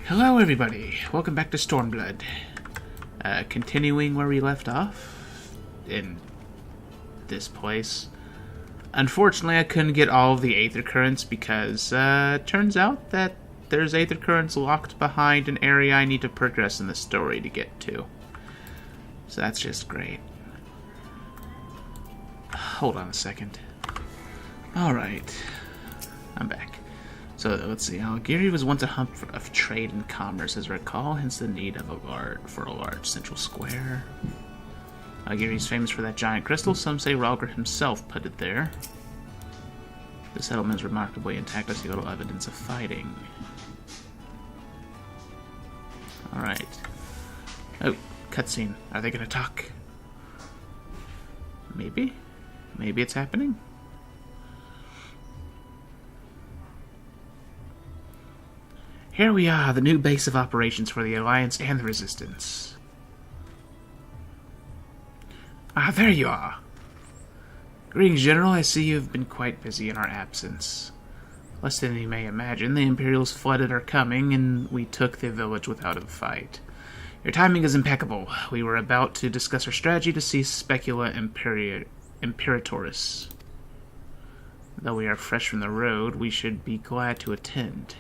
Hello everybody, welcome back to Stormblood. Continuing where we left off, in this place. Unfortunately, I couldn't get all of the Aether Currents because, turns out that there's Aether Currents locked behind an area I need to progress in the story to get to. So that's just great. Hold on a second. Alright, I'm back. So let's see. Algieri was once a hub of trade and commerce, as I recall, hence the need of a large central square. Algieri's famous for that giant crystal. Some say Ralgr himself put it there. The settlement is remarkably intact. I see little evidence of fighting. Alright. Oh, cutscene. Are they gonna talk? Maybe? Maybe it's happening? Here we are, the new base of operations for the Alliance and the Resistance. Ah, there you are. Greetings, General. I see you have been quite busy in our absence. Less than you may imagine, the Imperials flooded our coming, and we took the village without a fight. Your timing is impeccable. We were about to discuss our strategy to seize Specula Imperatoris. Though we are fresh from the road, we should be glad to attend.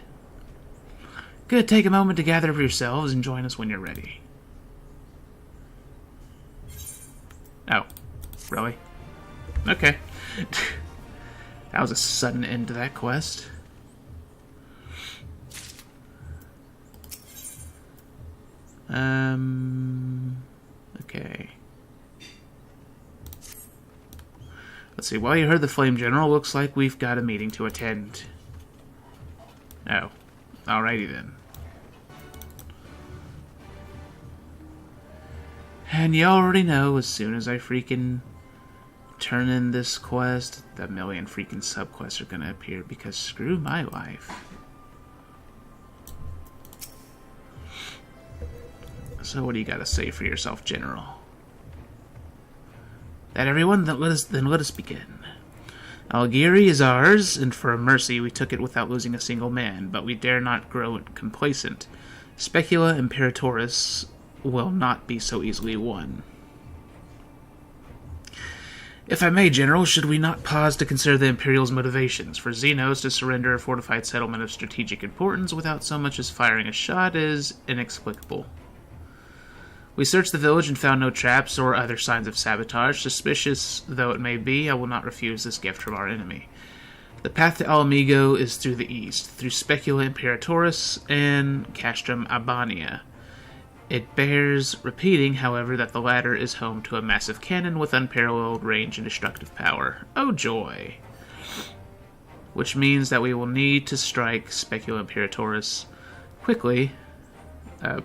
Good, take a moment to gather yourselves and join us when you're ready. Oh, really? Okay. That was a sudden end to that quest. Okay. Let's see, well, you heard the Flame General. Looks like we've got a meeting to attend. Oh. Alrighty then. And you already know, as soon as I freaking turn in this quest, the million freaking subquests are gonna appear, because screw my life. So what do you gotta say for yourself, General? That everyone? Then let us begin. Algieri is ours, and for a mercy we took it without losing a single man, but we dare not grow complacent. Specula Imperatoris will not be so easily won. If I may, General, should we not pause to consider the Imperial's motivations? For Xenos to surrender a fortified settlement of strategic importance without so much as firing a shot is inexplicable. We searched the village and found no traps or other signs of sabotage. Suspicious though it may be, I will not refuse this gift from our enemy. The path to Alamigo is through the east, through Specula Imperatoris and Castrum Albania. It bears repeating, however, that the latter is home to a massive cannon with unparalleled range and destructive power. Oh joy! Which means that we will need to strike Specula Imperatoris quickly,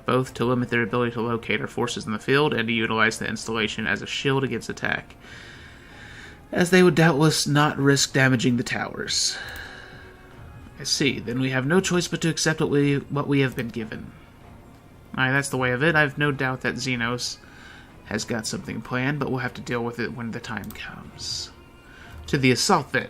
both to limit their ability to locate our forces in the field and to utilize the installation as a shield against attack, as they would doubtless not risk damaging the towers. I see. Then we have no choice but to accept what we have been given. Aye, that's the way of it. I've no doubt that Xenos has got something planned, but we'll have to deal with it when the time comes. To the assault, then.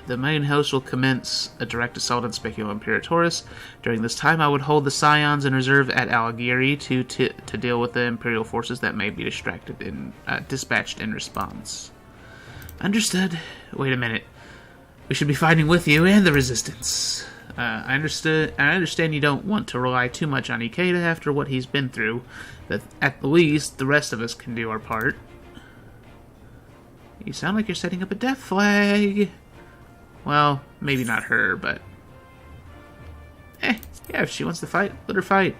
The main host will commence a direct assault on Specula Imperatoris. During this time, I would hold the Scions in reserve at Algieri to deal with the Imperial forces that may be dispatched in response. Understood. Wait a minute. We should be fighting with you and the Resistance. I understand you don't want to rely too much on Ikeda after what he's been through, but at least the rest of us can do our part. You sound like you're setting up a death flag. Well, maybe not her, but... yeah, if she wants to fight, let her fight.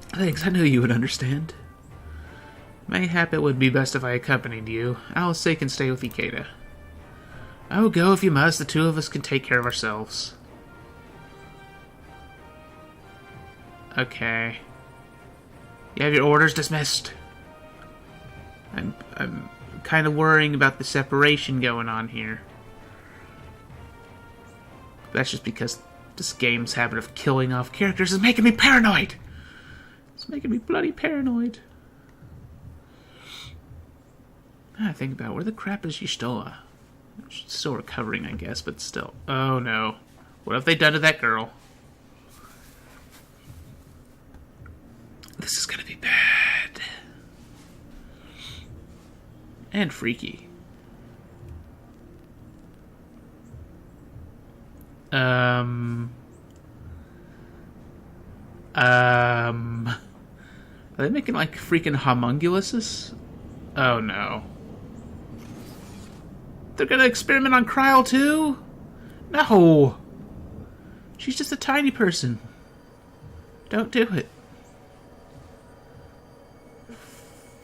Thanks, I knew you would understand. Mayhap it would be best if I accompanied you. Alice can stay with Ikeda. Oh, go if you must. The two of us can take care of ourselves. Okay. You have your orders dismissed. I'm kind of worrying about the separation going on here. That's just because this game's habit of killing off characters is making me paranoid. It's making me bloody paranoid. I think about where the crap is Y'shtola. She's still recovering, I guess, but still. Oh no. What have they done to that girl? This is gonna be bad. And freaky. Are they making like freaking homunguluses? Oh no. They're gonna experiment on Kryl too? No! She's just a tiny person. Don't do it.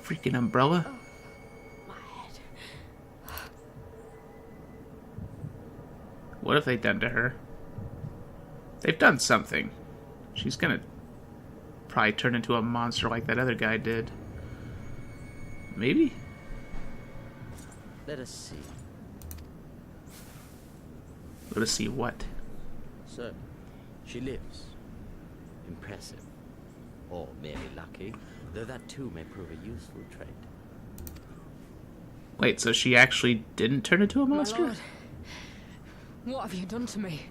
Freaking umbrella. Oh, my head. What have they done to her? They've done something. She's gonna probably turn into a monster like that other guy did. Maybe? Let us see. Let us see what? So, she lives. Impressive. Or merely lucky, though that too may prove a useful trait. Wait, so she actually didn't turn into a monster? My lord, what have you done to me?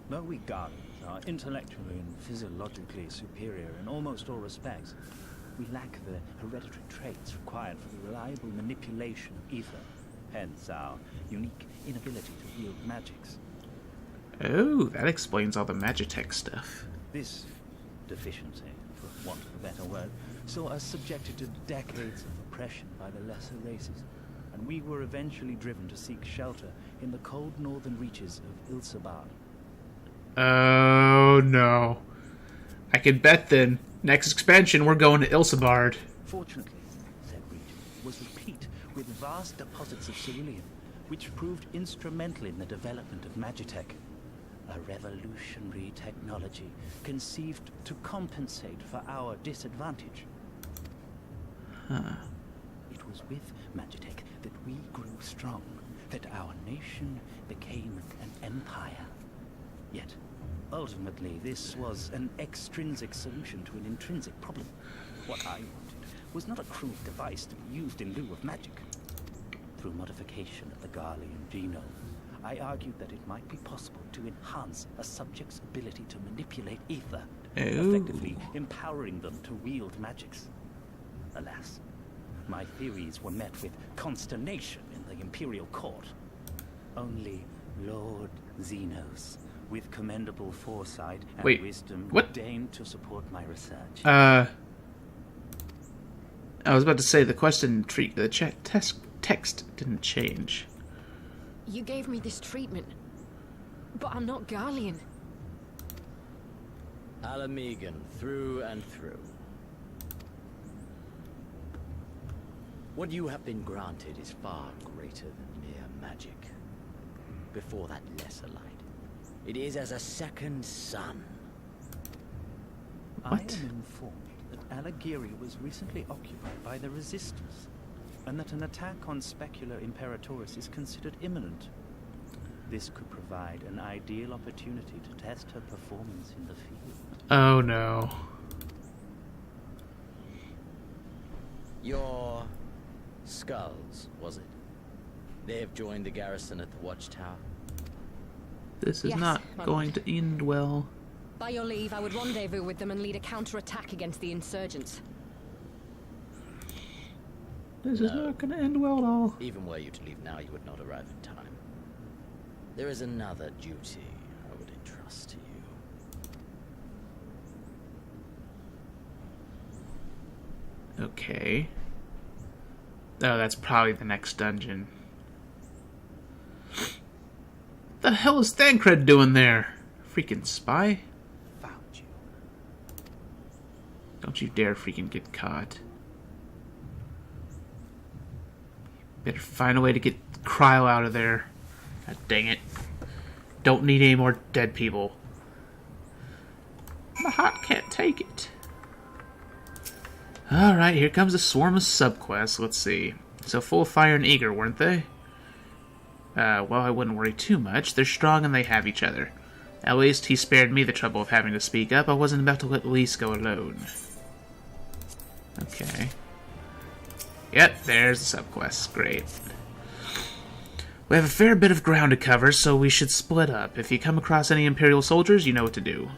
Though we Guardians are intellectually and physiologically superior in almost all respects, we lack the hereditary traits required for the reliable manipulation of ether, hence our unique inability to wield magics. Oh, that explains all the Magitech stuff. This deficiency, for want of a better word, saw us subjected to decades of oppression by the lesser races, and we were eventually driven to seek shelter in the cold northern reaches of Ilsabard. Oh no. I can bet then, next expansion we're going to Ilsabard. Fortunately, said region was replete with vast deposits of cerulean, which proved instrumental in the development of Magitech, a revolutionary technology conceived to compensate for our disadvantage. Huh. It was with Magitech that we grew strong, that our nation became an empire. Yet, ultimately, this was an extrinsic solution to an intrinsic problem. What I wanted was not a crude device to be used in lieu of magic. Through modification of the Garlean genome, I argued that it might be possible to enhance a subject's ability to manipulate ether, effectively empowering them to wield magics. Alas, my theories were met with consternation in the Imperial Court. Only Lord Xenos, with commendable foresight and wisdom, deigned to support my research. I was about to say the question the text didn't change. You gave me this treatment, but I'm not Garlean. Alamegan, through and through. What you have been granted is far greater than mere magic. Before that lesser light, it is as a second sun. What? I am informed that Alagiria was recently occupied by the Resistance, and that an attack on Specular Imperatoris is considered imminent. This could provide an ideal opportunity to test her performance in the field. Oh no. Your skulls, was it? They have joined the garrison at the watchtower. This is Yes, not my going lord. to end well. By your leave, I would rendezvous with them and lead a counterattack against the insurgents. This is not going to end well at all. Even were you to leave now, you would not arrive in time. There is another duty I would entrust to you. Okay. Oh, that's probably the next dungeon. The hell is Thancred doing there? Freaking spy? Found you. Don't you dare freaking get caught. Better find a way to get Kryl out of there. God dang it. Don't need any more dead people. My heart can't take it. Alright, here comes a swarm of subquests. Let's see. So full of fire and eager, weren't they? Well, I wouldn't worry too much. They're strong and they have each other. At least he spared me the trouble of having to speak up. I wasn't about to let Lise go alone. Okay. Yep, there's the subquest. Great. We have a fair bit of ground to cover, so we should split up. If you come across any Imperial soldiers, you know what to do.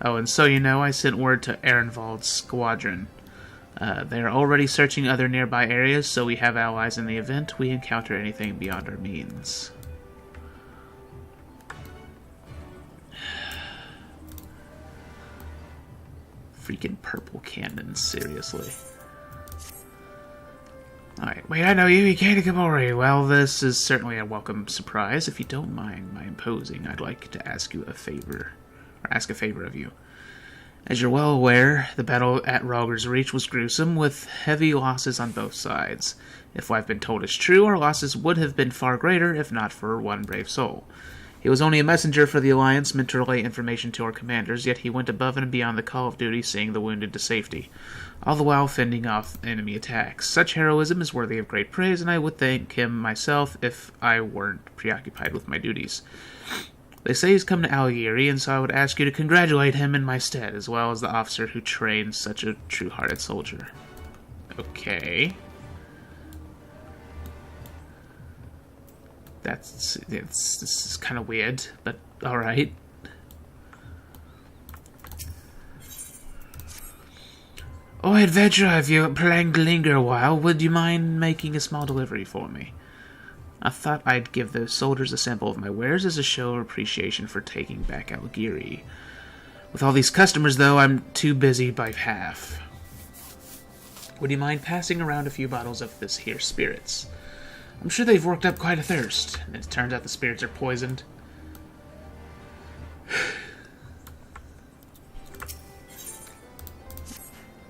Oh, and so you know, I sent word to Ehrenwald's squadron. They are already searching other nearby areas, so we have allies in the event we encounter anything beyond our means. Freaking purple cannons, seriously. Alright, wait, I know you, Ikeda Gamori. Well, this is certainly a welcome surprise. If you don't mind my imposing, I'd like to ask you a favor. Or ask a favor of you. As you're well aware, the battle at Rogger's Reach was gruesome, with heavy losses on both sides. If what I've been told is true, our losses would have been far greater if not for one brave soul. He was only a messenger for the Alliance, meant to relay information to our commanders, yet he went above and beyond the call of duty, seeing the wounded to safety, all the while fending off enemy attacks. Such heroism is worthy of great praise, and I would thank him myself if I weren't preoccupied with my duties. They say he's come to Algieri, and so I would ask you to congratulate him in my stead, as well as the officer who trained such a true-hearted soldier. Okay. This is kind of weird, but alright. Oh, adventurer, if you're planning to linger a while, would you mind making a small delivery for me? I thought I'd give those soldiers a sample of my wares as a show of appreciation for taking back Algieri. With all these customers, though, I'm too busy by half. Would you mind passing around a few bottles of this here spirits? I'm sure they've worked up quite a thirst, and it turns out the spirits are poisoned.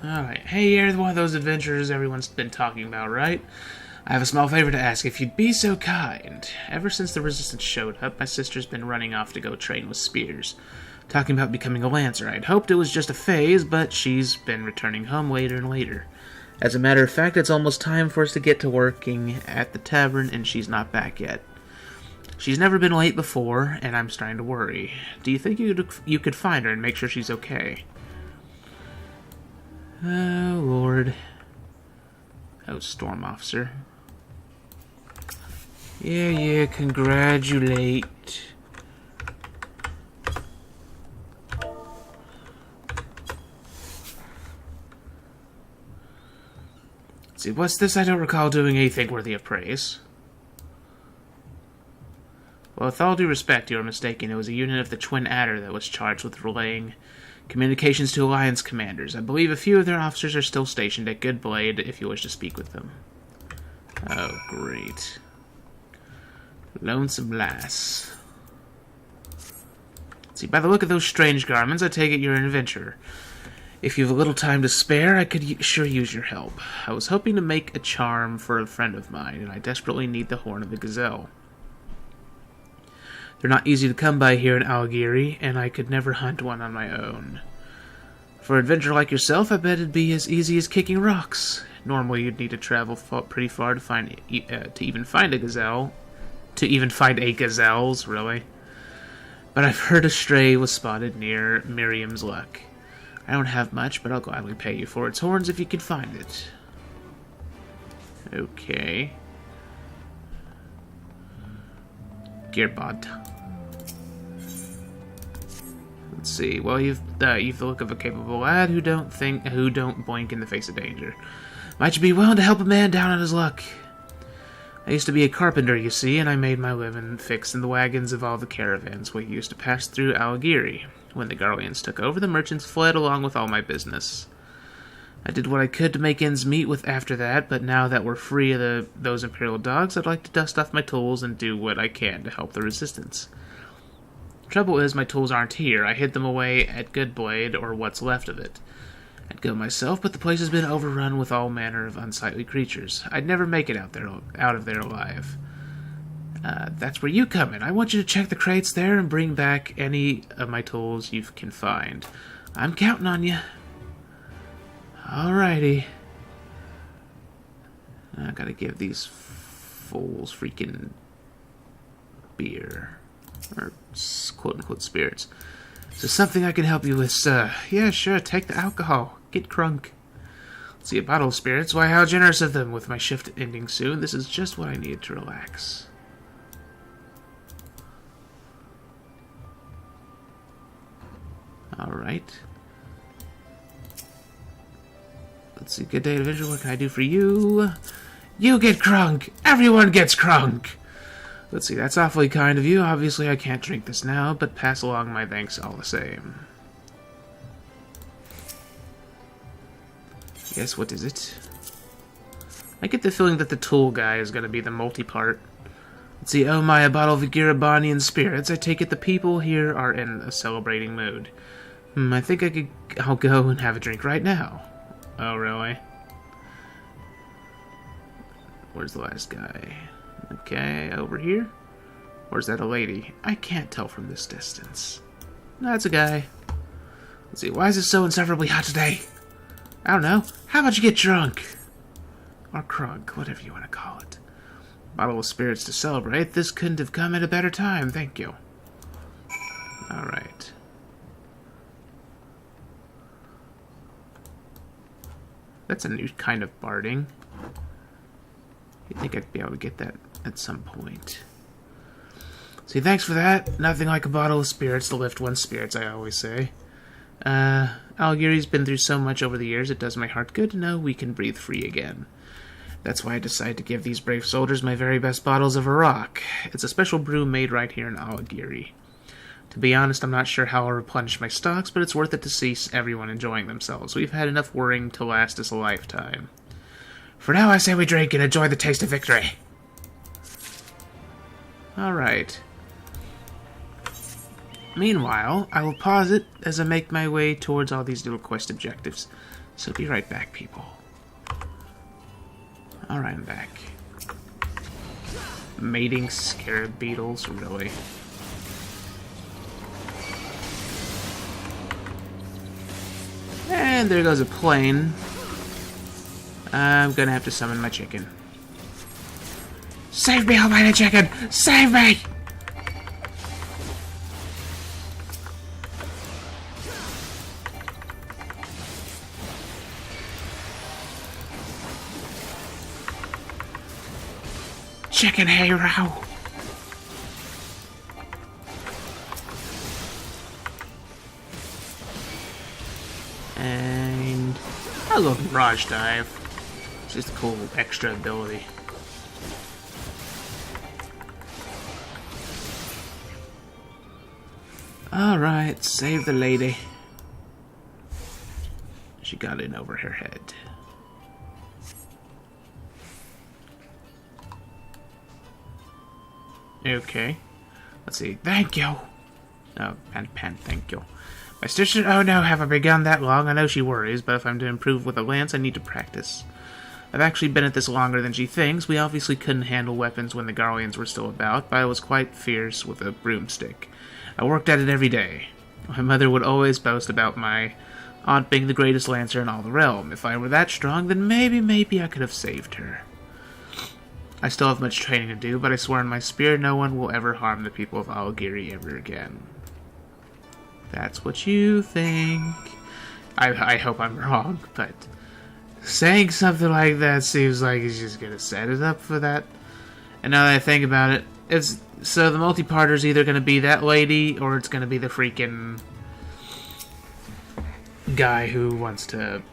Alright, hey, you're one of those adventurers everyone's been talking about, right? I have a small favor to ask, if you'd be so kind. Ever since the Resistance showed up, my sister's been running off to go train with spears, talking about becoming a lancer. I'd hoped it was just a phase, but she's been returning home later and later. As a matter of fact, it's almost time for us to get to working at the tavern, and she's not back yet. She's never been late before, and I'm starting to worry. Do you think you could find her and make sure she's okay? Oh, Lord. Oh, Storm Officer. Yeah, congratulate. Let's see, what's this? I don't recall doing anything worthy of praise. Well, with all due respect, you are mistaken. It was a unit of the Twin Adder that was charged with relaying communications to Alliance commanders. I believe a few of their officers are still stationed at Good Blade if you wish to speak with them. Oh, great. Lonesome lass. See, by the look of those strange garments, I take it you're an adventurer. If you have a little time to spare, I could sure use your help. I was hoping to make a charm for a friend of mine, and I desperately need the horn of a gazelle. They're not easy to come by here in Algieri, and I could never hunt one on my own. For an adventurer like yourself, I bet it'd be as easy as kicking rocks. Normally, you'd need to travel pretty far to even find a gazelle. To even find a gazelles, really. But I've heard a stray was spotted near Miriam's Luck. I don't have much, but I'll gladly pay you for its horns if you can find it. Okay. Gearbot. Let's see. Well, you've the look of a capable lad who don't boink in the face of danger. Might you be willing to help a man down on his luck? I used to be a carpenter, you see, and I made my living fixing the wagons of all the caravans we used to pass through Algieri. When the Garleans took over, the merchants fled along with all my business. I did what I could to make ends meet with after that, but now that we're free of those Imperial dogs, I'd like to dust off my tools and do what I can to help the Resistance. Trouble is, my tools aren't here. I hid them away at Goodblade, or what's left of it. I'd go myself, but the place has been overrun with all manner of unsightly creatures. I'd never make it out of there alive. That's where you come in. I want you to check the crates there and bring back any of my tools you can find. I'm counting on you. Alrighty. I gotta give these fools freaking beer. Or quote-unquote spirits. Is there something I can help you with, sir? Yeah, sure, take the alcohol. Get crunk. See, a bottle of spirits? Why, how generous of them. With my shift ending soon, this is just what I need to relax. Alright. Let's see, good day adventure. What can I do for you? You get crunk! Everyone gets crunk! Let's see, that's awfully kind of you. Obviously, I can't drink this now, but pass along my thanks all the same. Yes, what is it? I get the feeling that the tool guy is going to be the multi-part. Let's see, oh my, a bottle of Girabanian spirits. I take it the people here are in a celebrating mood. I think I'll go and have a drink right now. Oh, really? Where's the last guy? Okay, over here? Or is that a lady? I can't tell from this distance. No, it's a guy. Let's see, why is it so insufferably hot today? I don't know. How about you get drunk? Or crunk, whatever you want to call it. Bottle of spirits to celebrate. This couldn't have come at a better time, thank you. Alright. That's a new kind of barding. You'd think I'd be able to get that at some point. See, thanks for that. Nothing like a bottle of spirits to lift one's spirits, I always say. Algiri's been through so much over the years, it does my heart good to know we can breathe free again. That's why I decided to give these brave soldiers my very best bottles of Arak. It's a special brew made right here in Algiri. To be honest, I'm not sure how I'll replenish my stocks, but it's worth it to see everyone enjoying themselves. We've had enough worrying to last us a lifetime. For now, I say we drink and enjoy the taste of victory. Alright. Meanwhile, I will pause it as I make my way towards all these little quest objectives. So be right back, people. Alright, I'm back. Mating scarab beetles, really? And there goes a plane. I'm gonna have to summon my chicken. Save me, almighty chicken! Save me! Chicken hero! And I love Mirage Dive. It's just a cool extra ability. Alright, save the lady. She got in over her head. Okay. Let's see. Thank you! Oh, pan, thank you. My sister, oh no, have I begun that long? I know she worries, but if I'm to improve with a lance, I need to practice. I've actually been at this longer than she thinks. We obviously couldn't handle weapons when the Garleans were still about, but I was quite fierce with a broomstick. I worked at it every day. My mother would always boast about my aunt being the greatest lancer in all the realm. If I were that strong, then maybe I could have saved her. I still have much training to do, but I swear on my spear no one will ever harm the people of Algiri ever again. That's what you think. I hope I'm wrong, but saying something like that seems like he's just gonna set it up for that. And now that I think about it, it's so the multi-parter's either gonna be that lady or it's gonna be the freaking guy who wants to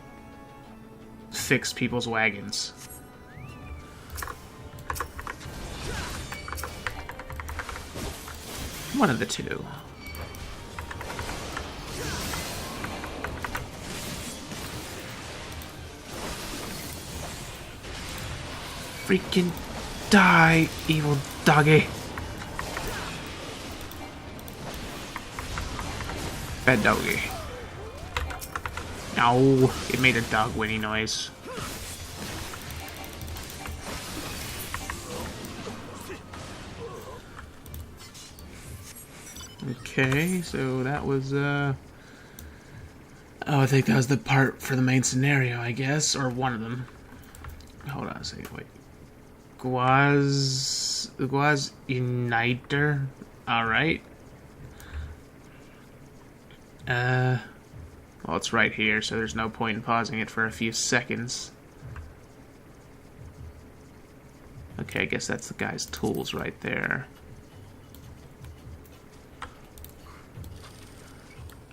fix people's wagons. One of the two. Freaking die, evil doggy. Bad doggy. No, it made a dog whinny noise. Okay, so that was, oh, I think that was the part for the main scenario, I guess, or one of them. Hold on a second, wait. Guaz Uniter? Alright. Well, Well, it's right here, so there's no point in pausing it for a few seconds. Okay, I guess that's the guy's tools right there.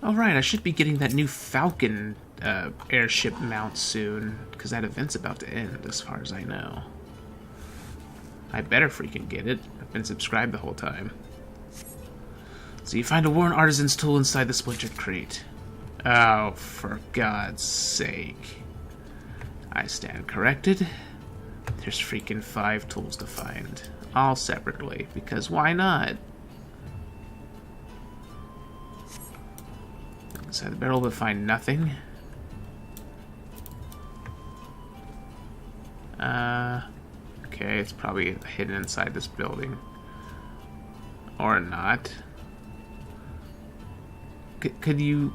Alright, I should be getting that new Falcon airship mount soon, because that event's about to end, as far as I know. I better freaking get it. I've been subscribed the whole time. So you find a worn artisan's tool inside the splintered crate. Oh, for God's sake. I stand corrected. There's freaking 5 tools to find. All separately, because why not? Inside the barrel, but find nothing. Okay, it's probably hidden inside this building. Or not. Could you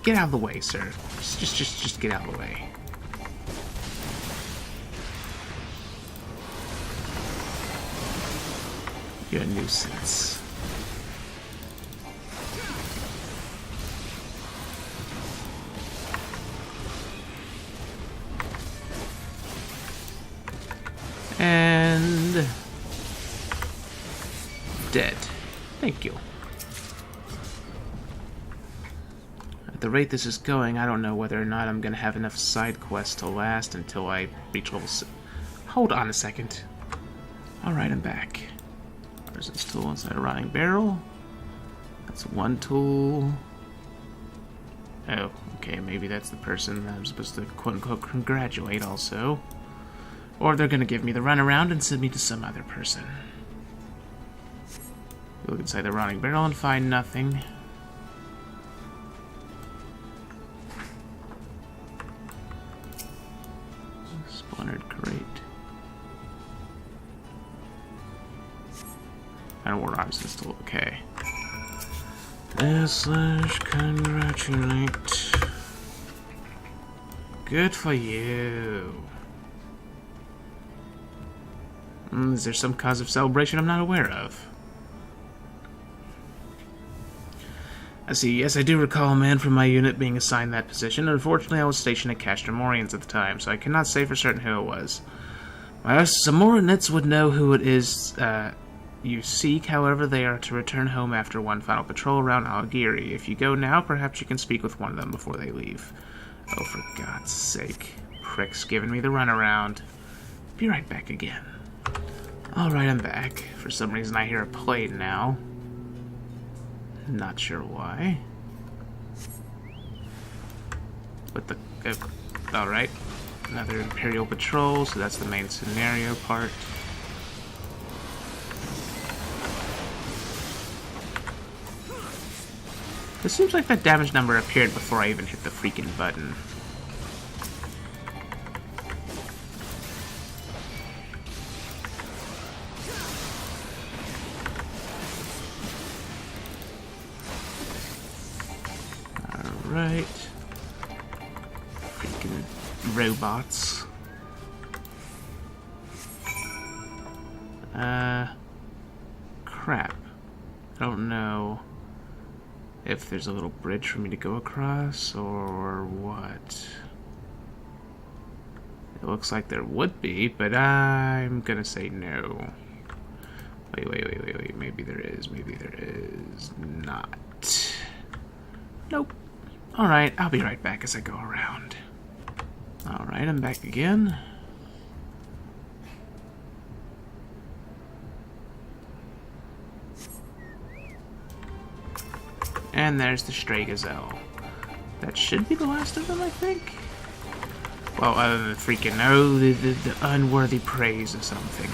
get out of the way, sir? Just get out of the way. You're a nuisance. And dead. Thank you. At the rate this is going, I don't know whether or not I'm going to have enough side quests to last until I reach level 6. Hold on a second. Alright, I'm back. There's this tool inside a rotting barrel. That's one tool. Oh, okay, maybe that's the person that I'm supposed to quote-unquote congratulate also. Or they're going to give me the runaround and send me to some other person. Look inside the rotting barrel and find nothing. Splintered crate. I don't work obviously still okay. / congratulate. Good for you. Is there some cause of celebration I'm not aware of? I see, yes, I do recall a man from my unit being assigned that position. Unfortunately, I was stationed at Castor Morians at the time, so I cannot say for certain who it was. My subordinates would know who it is you seek, however, they are to return home after one final patrol around Algiri. If you go now, perhaps you can speak with one of them before they leave. Oh, for God's sake. Prick's giving me the runaround. Be right back again. Alright, I'm back. For some reason I hear a plane now. Not sure why. But the... alright. Another Imperial Patrol, so that's the main scenario part. It seems like that damage number appeared before I even hit the freaking button. Alright. Freaking robots. Crap. I don't know if there's a little bridge for me to go across, or what. It looks like there would be, but I'm gonna say no. Wait, maybe there is not. Nope. Alright, I'll be right back as I go around. Alright, I'm back again. And there's the Stray Gazelle. That should be the last of them, I think. Well, other than freaking, oh, the unworthy praise of something.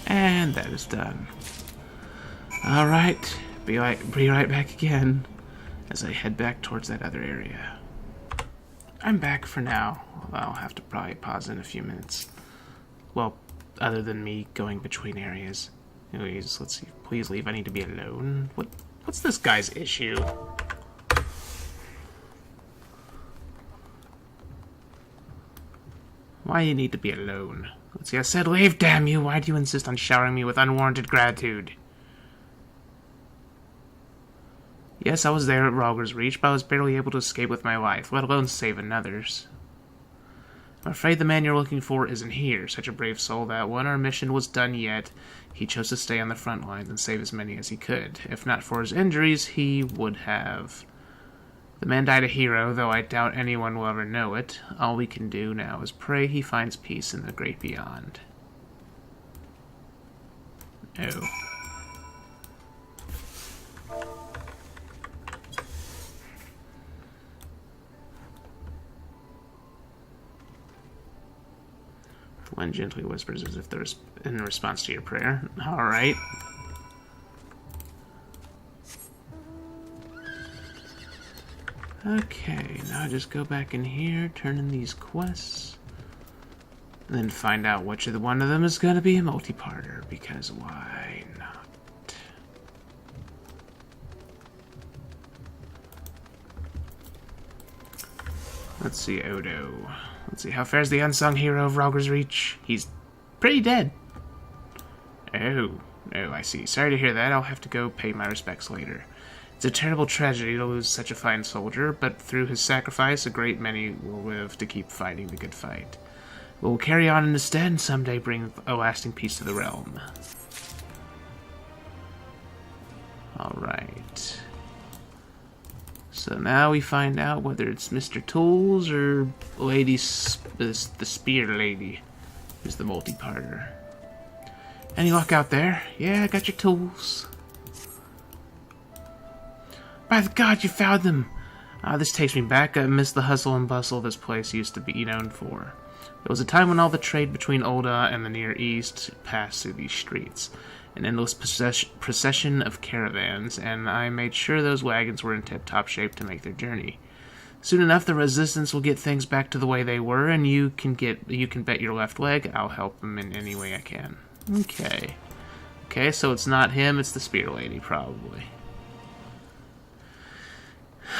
And that is done. Alright. Be right back again as I head back towards that other area. I'm back for now. I'll have to probably pause in a few minutes. Well, other than me going between areas. Anyways, let's see. Please leave. I need to be alone. What's this guy's issue? Why you need to be alone? Let's see, I said leave, damn you! Why do you insist on showering me with unwarranted gratitude? Yes, I was there at Rogger's Reach, but I was barely able to escape with my life, let alone save another's. I'm afraid the man you're looking for isn't here. Such a brave soul that when our mission was done yet, he chose to stay on the front lines and save as many as he could. If not for his injuries, he would have. The man died a hero, though I doubt anyone will ever know it. All we can do now is pray he finds peace in the great beyond. Oh. One gently whispers as if there's in response to your prayer. Alright. Okay, now just go back in here, turn in these quests, and then find out which of the one of them is going to be a multi-parter, because why not? Let's see, Odo. Let's see, how fares the unsung hero of Rogger's Reach? He's pretty dead. Oh, I see. Sorry to hear that. I'll have to go pay my respects later. It's a terrible tragedy to lose such a fine soldier, but through his sacrifice, a great many will live to keep fighting the good fight. We'll carry on instead and someday bring a lasting peace to the realm. Alright. So now we find out whether it's Mr. Tools or the Spear Lady, who's the multi-parter. Any luck out there? Yeah, I got your tools. By the God, you found them! This takes me back. I miss the hustle and bustle this place used to be known for. There was a time when all the trade between Ul'dah and the Near East passed through these streets. An endless procession of caravans, and I made sure those wagons were in tip-top shape to make their journey. Soon enough, the Resistance will get things back to the way they were, and you can bet your left leg I'll help them in any way I can. Okay. Okay, so it's not him, it's the Spear Lady, probably.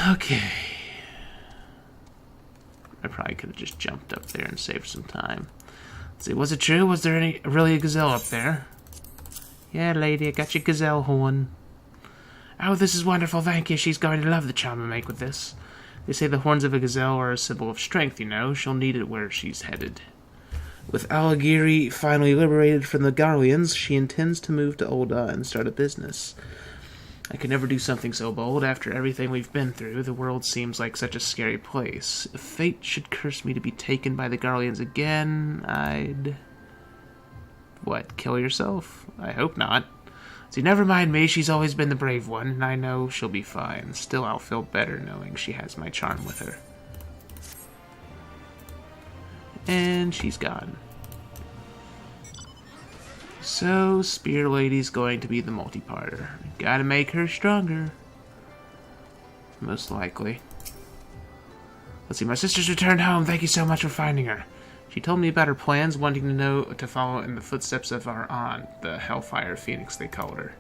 Okay. I probably could have just jumped up there and saved some time. Let's see, was it true? Was there really a gazelle up there? Yeah, lady, I got your gazelle horn. Oh, this is wonderful, thank you. She's going to love the charm I make with this. They say the horns of a gazelle are a symbol of strength, you know. She'll need it where she's headed. With Alighieri finally liberated from the Garleans, she intends to move to Ul'dah and start a business. I could never do something so bold after everything we've been through. The world seems like such a scary place. If fate should curse me to be taken by the Garleans again, I'd... What, kill yourself? I hope not. See, never mind me, she's always been the brave one, and I know she'll be fine. Still, I'll feel better knowing she has my charm with her. And she's gone. So, Spear Lady's going to be the multi-parter. Gotta make her stronger. Most likely. Let's see, my sister's returned home. Thank you so much for finding her. She told me about her plans, wanting to follow in the footsteps of our aunt, the Hellfire Phoenix, they called her.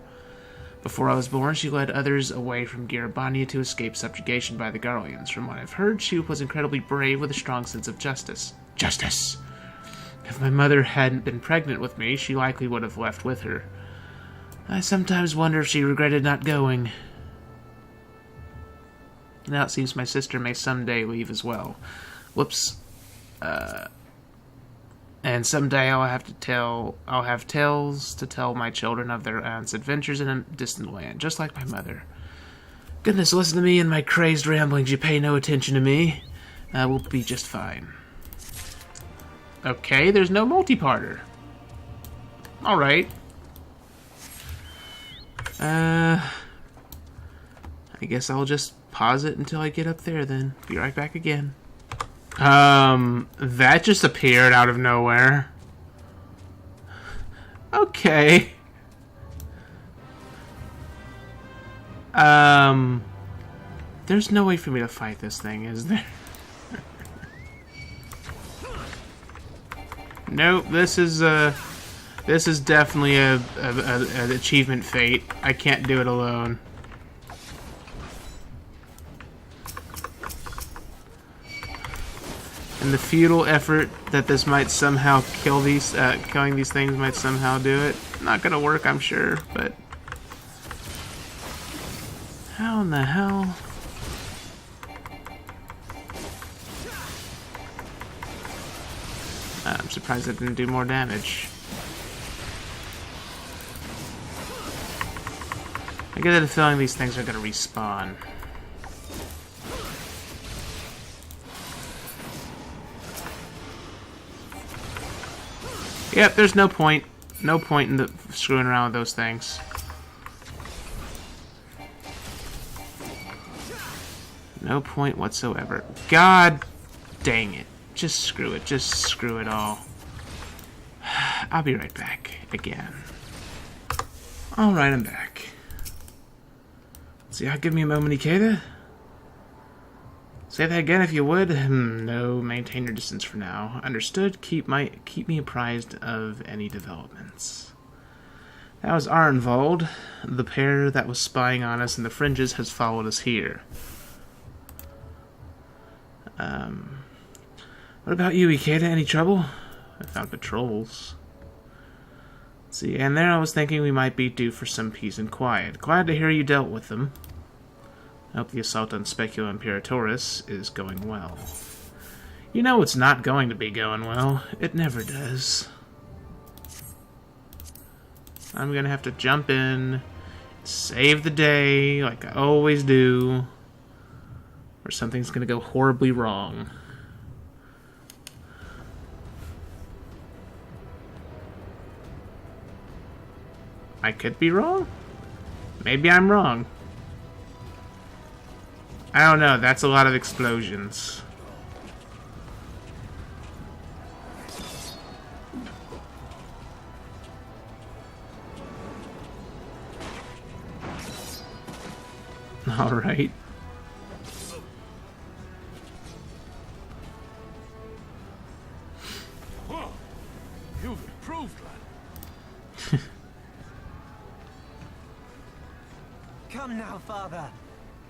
Before I was born, she led others away from Garabania to escape subjugation by the Garleans. From what I've heard, she was incredibly brave with a strong sense of justice. Justice! If my mother hadn't been pregnant with me, she likely would have left with her. I sometimes wonder if she regretted not going. Now it seems my sister may someday leave as well. Whoops. And someday I'll have tales to tell my children of their aunt's adventures in a distant land, just like my mother. Goodness, listen to me and my crazed ramblings. You pay no attention to me. We'll be just fine. Okay, there's no multi-parter. Alright. I guess I'll just pause it until I get up there then. Be right back again. That just appeared out of nowhere. Okay. There's no way for me to fight this thing, is there? Nope, this is definitely an achievement fate. I can't do it alone. in the futile effort that this might somehow kill these, killing these things might somehow do it. Not gonna work, I'm sure, but how in the hell? I'm surprised it didn't do more damage. I get the feeling these things are gonna respawn. Yep, there's no point. No point in screwing around with those things. No point whatsoever. God dang it. Just screw it. Just screw it all. I'll be right back. Again. Alright, I'm back. So yeah, give me a moment, Ikeda. Say that again if you would. No, maintain your distance for now. Understood. Keep me apprised of any developments. That was Arnvald. The pair that was spying on us in the fringes has followed us here. What about you, Ikeda? Any trouble? I found patrols. Let's see, and there I was thinking we might be due for some peace and quiet. Glad to hear you dealt with them. I hope the assault on Specula Imperatoris is going well. You know it's not going to be going well. It never does. I'm gonna have to jump in, save the day, like I always do, or something's gonna go horribly wrong. I could be wrong. Maybe I'm wrong. I don't know, that's a lot of explosions. Alright. Whoa. You've improved, lad. Come now, father.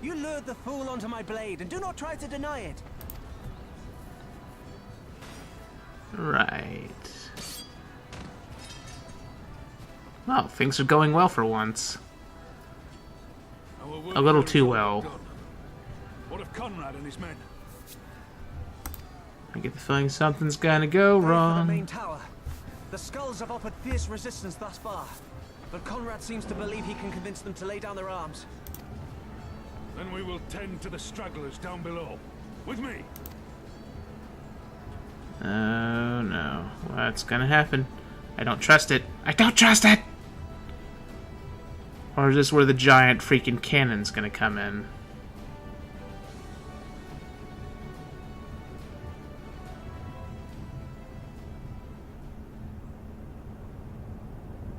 You lured the fool onto my blade, and do not try to deny it. Right. Well, things are going well for once. A little too well. What of Conrad and his men? I get the feeling something's gonna go The wrong. main tower. The skulls have offered fierce resistance thus far, but Conrad seems to believe he can convince them to lay down their arms. Then we will tend to the stragglers down below. With me. Oh no. What's gonna happen? I don't trust it. I don't trust it! Or is this where the giant freaking cannon's gonna come in?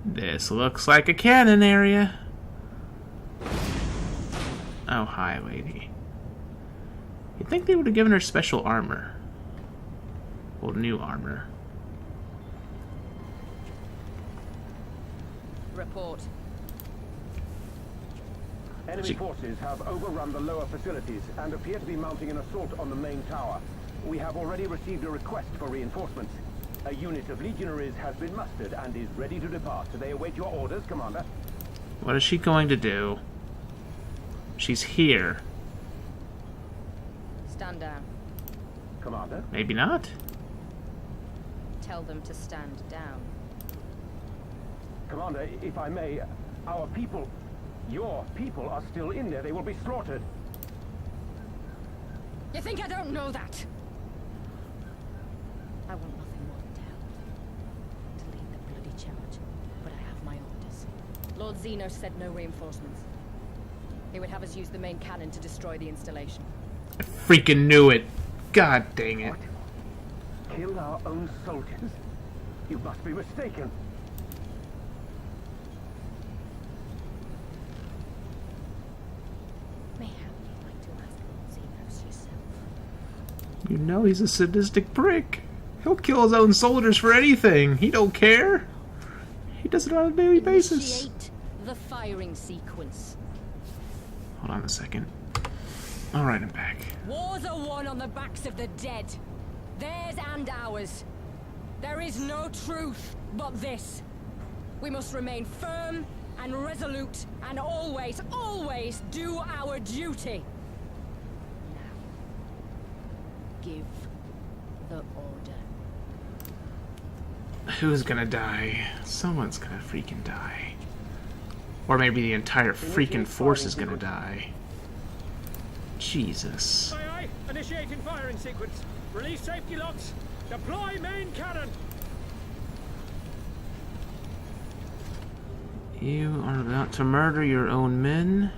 This looks like a cannon area. Oh, hi, lady. You'd think they would have given her special armor. Well, new armor. Report. Enemy forces have overrun the lower facilities and appear to be mounting an assault on the main tower. We have already received a request for reinforcements. A unit of legionaries has been mustered and is ready to depart. They await your orders, Commander. What is she going to do? She's here. Stand down. Commander? Maybe not. Tell them to stand down. Commander, if I may, our people, your people are still in there. They will be slaughtered. You think I don't know that? I want nothing more than to help. To lead the bloody charge. But I have my orders. Lord Xenos said no reinforcements. He would have us use the main cannon to destroy the installation. I freaking knew it. God dang it. What? Kill our own soldiers? You must be mistaken. Mayhap you'd like to ask Lord Xenos yourself. You know he's a sadistic prick. He'll kill his own soldiers for anything. He don't care. He does it on a daily basis. Initiate the firing sequence. Hold on a second. Alright, I'm back. Wars are won on the backs of the dead. Theirs and ours. There is no truth but this. We must remain firm and resolute and always, always do our duty. Now, give the order. Who's gonna die? Someone's gonna freaking die. Or maybe the entire freaking force is gonna die. Jesus. Aye, aye. Initiating firing sequence. Release safety locks. Deploy main cannon. You are about to murder your own men.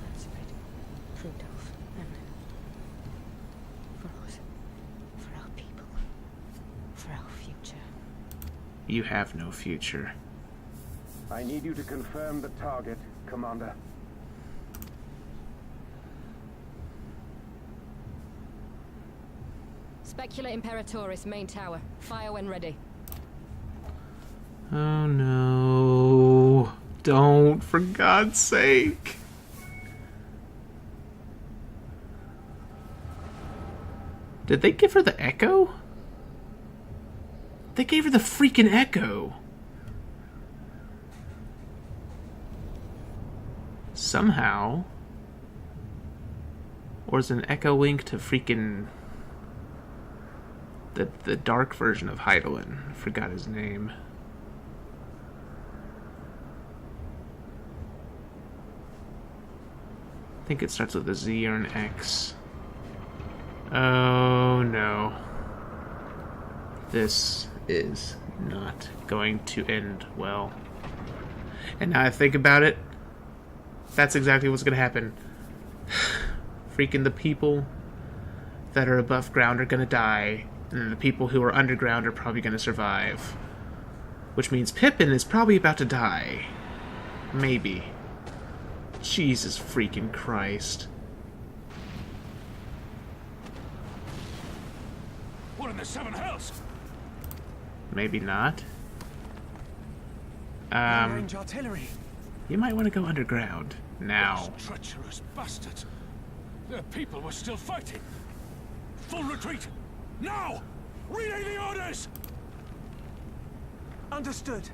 That's right. Rudolph. And for us. For our people. For our future. You have no future. I need you to confirm the target, Commander. Specula Imperatoris, main tower. Fire when ready. Oh no. Don't, for God's sake. Did they give her the echo? They gave her the freaking echo. Somehow. Or is an echo link to freaking the dark version of Heidelin? I forgot his name. I think it starts with a Z or an X. Oh no. This is not going to end well. And now I think about it, that's exactly what's going to happen. Freaking the people that are above ground are going to die, and then the people who are underground are probably going to survive. Which means Pippin is probably about to die. Maybe. Jesus freaking Christ. What in the seven hells? Maybe not. Range artillery. You might want to go underground now. Those treacherous bastards. Their people were still fighting. Full retreat. Now! Relay the orders! Understood.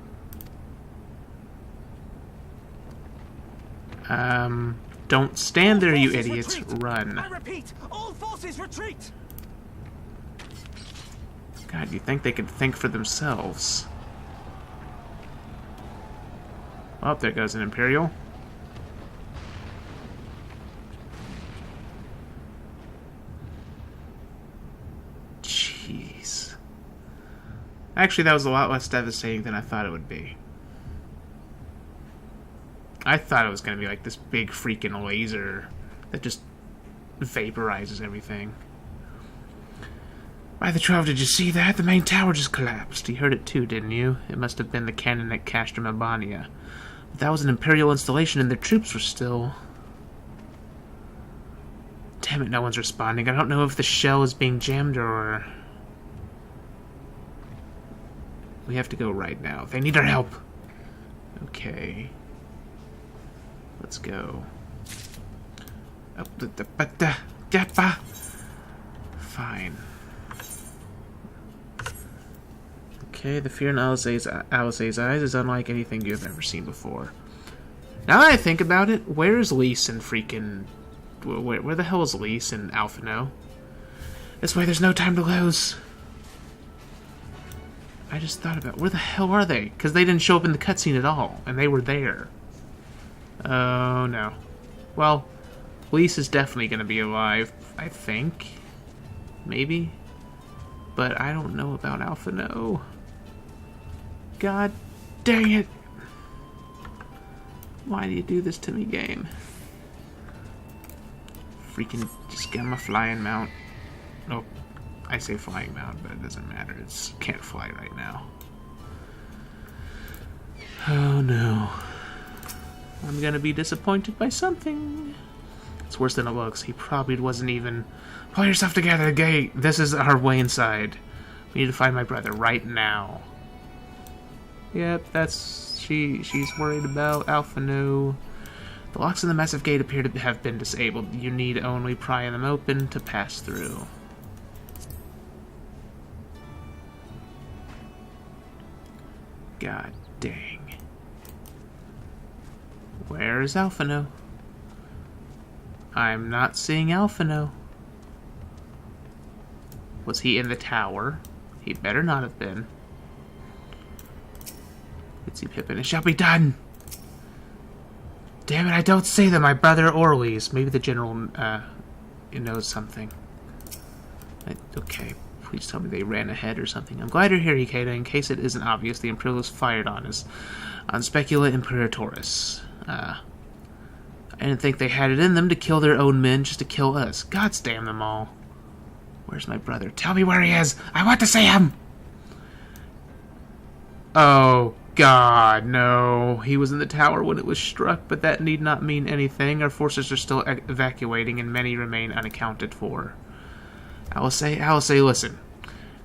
Don't stand there, you Forces idiots. retreat. Run. I repeat, all forces retreat! God, you think they could think for themselves. Oh, there goes an Imperial. Jeez. Actually, that was a lot less devastating than I thought it would be. I thought it was going to be like this big freaking laser that just vaporizes everything. By the 12, did you see that? The main tower just collapsed. You heard it too, didn't you? It must have been the cannon at Castrum Albania. But that was an Imperial installation and their troops were still... Damn it, no one's responding. I don't know if the shell is being jammed or... We have to go right now. They need our help. Okay. Let's go. Fine. Okay, the fear in Alice's eyes is unlike anything you have ever seen before. Now that I think about it, where's Lise and freaking... Where the hell is Lise and Alphino? This way, there's no time to lose. I just thought about, where the hell are they? Because they didn't show up in the cutscene at all, and they were there. Oh, no. Well, Lise is definitely going to be alive, I think. Maybe. But I don't know about Alphino. God dang it. Why do you do this to me, game? Freaking just get him a flying mount. Oh, I say flying mount, but it doesn't matter. It can't fly right now. Oh no. I'm gonna be disappointed by something. It's worse than it looks. He probably wasn't even... Pull yourself together, gay. This is our way inside. We need to find my brother right now. Yep, that's... She's worried about Alphino. The locks on the massive gate appear to have been disabled. You need only pry them open to pass through. God dang. Where is Alphino? I'm not seeing Alphino. Was he in the tower? He better not have been. Let's see, Pippin. It shall be done! Damn it, I don't see them, my brother Orwys. Maybe the general knows something. Okay, please tell me they ran ahead or something. I'm glad you're here, Ikeda. In case it isn't obvious, the Imperialists fired on us. On Specula Imperatoris. I didn't think they had it in them to kill their own men just to kill us. Gods damn them all. Where's my brother? Tell me where he is! I want to see him! Oh, God, no. He was in the tower when it was struck, but that need not mean anything. Our forces are still evacuating, and many remain unaccounted for. I will say, listen.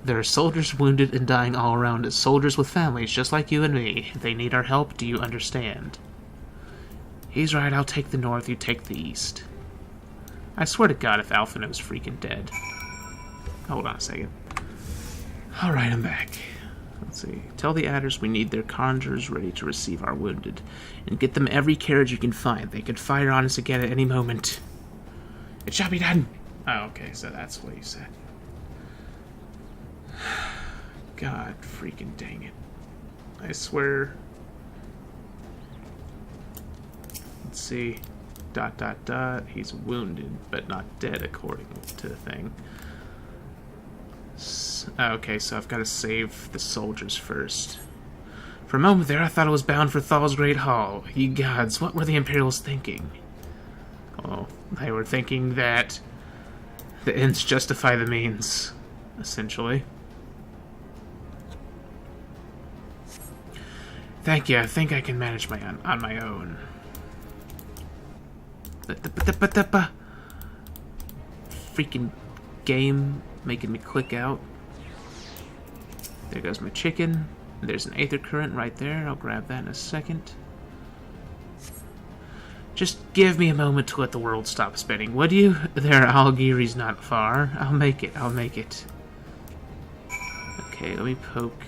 There are soldiers wounded and dying all around us. Soldiers with families, just like you and me. They need our help. Do you understand? He's right. I'll take the north. You take the east. I swear to God if Alphino's freaking dead. Hold on a second. Alright, I'm back. Let's see. Tell the adders we need their conjurers ready to receive our wounded. And get them every carriage you can find. They could fire on us again at any moment. It shall be done! Oh, okay, so that's what you said. God freaking dang it. I swear. Let's see. ... He's wounded, but not dead according to the thing. Okay, so I've got to save the soldiers first. For a moment there, I thought I was bound for Thal's Great Hall. Ye gods, what were the Imperials thinking? Oh, they were thinking that the ends justify the means, essentially. Thank you, I think I can manage on my own. Freaking game making me click out. There goes my chicken. There's an aether current right there. I'll grab that in a second. Just give me a moment to let the world stop spinning, would you? There are Algiri's not far. I'll make it. I'll make it. Okay, let me poke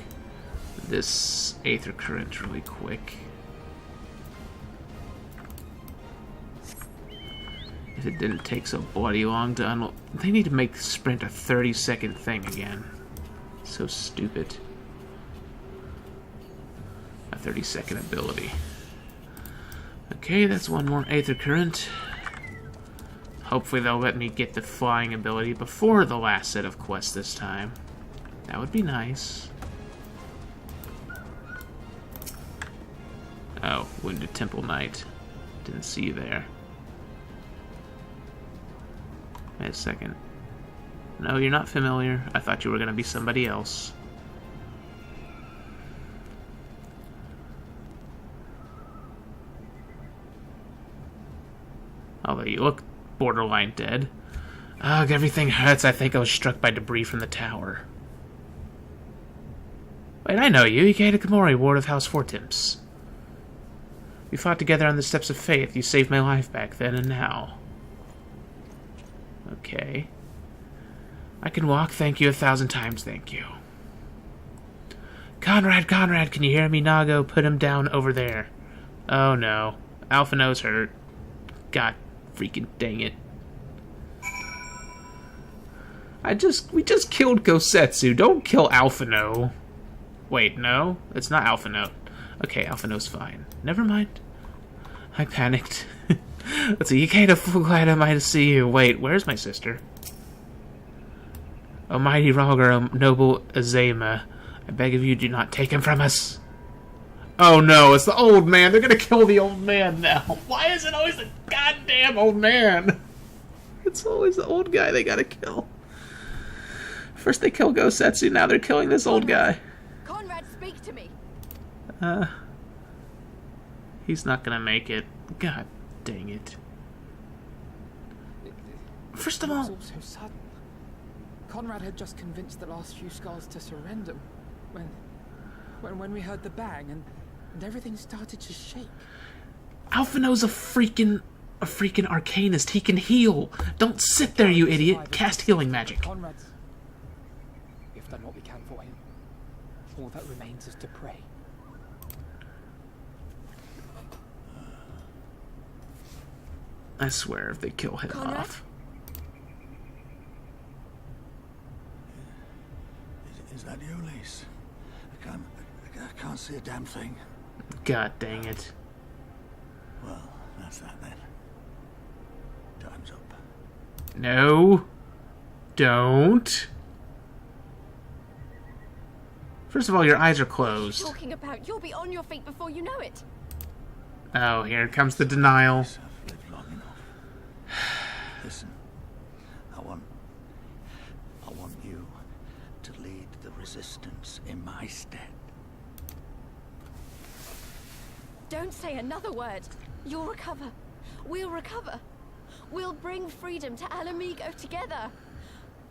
this aether current really quick. If it didn't take so bloody long to unlock... They need to make sprint a 30-second thing again. So stupid. A 30-second ability. Okay, that's one more aether current. Hopefully they'll let me get the flying ability before the last set of quests this time. That would be nice. Oh, Wounded Temple Knight. Didn't see you there. Wait a second. No, you're not familiar. I thought you were going to be somebody else. Although you look borderline dead. Ugh, everything hurts. I think I was struck by debris from the tower. Wait, I know you. Ikeda Komori, Ward of House Fortimps. We fought together on the Steps of Faith. You saved my life back then and now. Okay. I can walk, thank you 1,000 times, thank you. Conrad, can you hear me? Nago, put him down over there. Oh no. Alphino's hurt. God freaking dang it. We just killed Gosetsu. Don't kill Alphino. Wait, no? It's not Alphino. Okay, Alphino's fine. Never mind. I panicked. Let's see, Ikeda, glad am I to see you. Wait, where's my sister? O mighty Roger, O noble Azema, I beg of you, do not take him from us. Oh no, it's the old man. They're gonna kill the old man now. Why is it always the goddamn old man? It's always the old guy they gotta kill. First they kill Gosetsu, now they're killing this old guy. Conrad, speak to me. He's not gonna make it. God dang it. First of all... It was all so sudden. Conrad had just convinced the last few skulls to surrender when we heard the bang and everything started to shake. Alphino's a freaking arcanist. He can heal. Don't sit there, you idiot. Cast healing magic. Conrad's. We've done what we can for him. All that remains is to pray. I swear if they kill him off. Is that you, Lise? I can't see a damn thing. God dang it. Well, that's that then. Time's up. No. Don't. First of all, your eyes are closed. What are you talking about? You'll be on your feet before you know it. Oh, here comes the denial. I've lived long enough. Listen, I want you to lead the resistance in my stead. Don't say another word. You'll recover. We'll recover. We'll bring freedom to Alamigo together.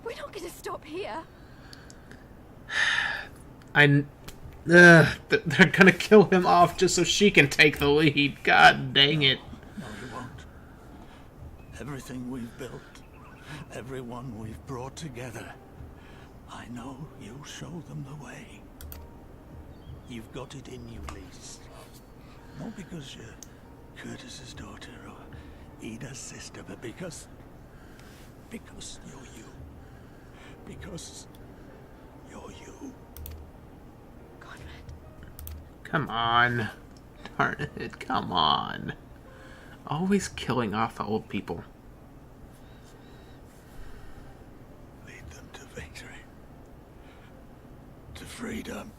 We're not going to stop here. They're gonna kill him off just so she can take the lead. God dang it. No, you won't. Everything we've built, everyone we've brought together, I know you'll show them the way. You've got it in you, Lise. Not because you're Curtis's daughter or Ida's sister, but because you're you. Because you're you. Come on. Darn it, come on. Always killing off the old people. Lead them to victory. To freedom.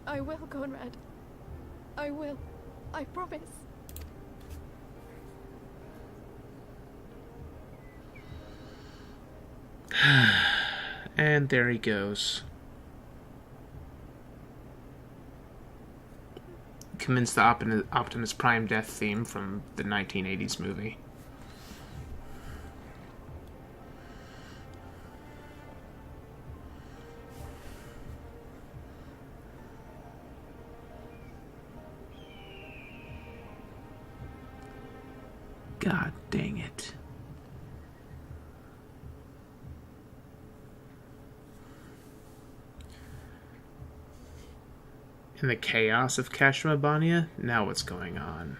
I will, Conrad. I will. I promise. And there he goes. Commence the Optimus Prime death theme from the 1980s movie. God dang it. In the chaos of Kashmabania, now what's going on?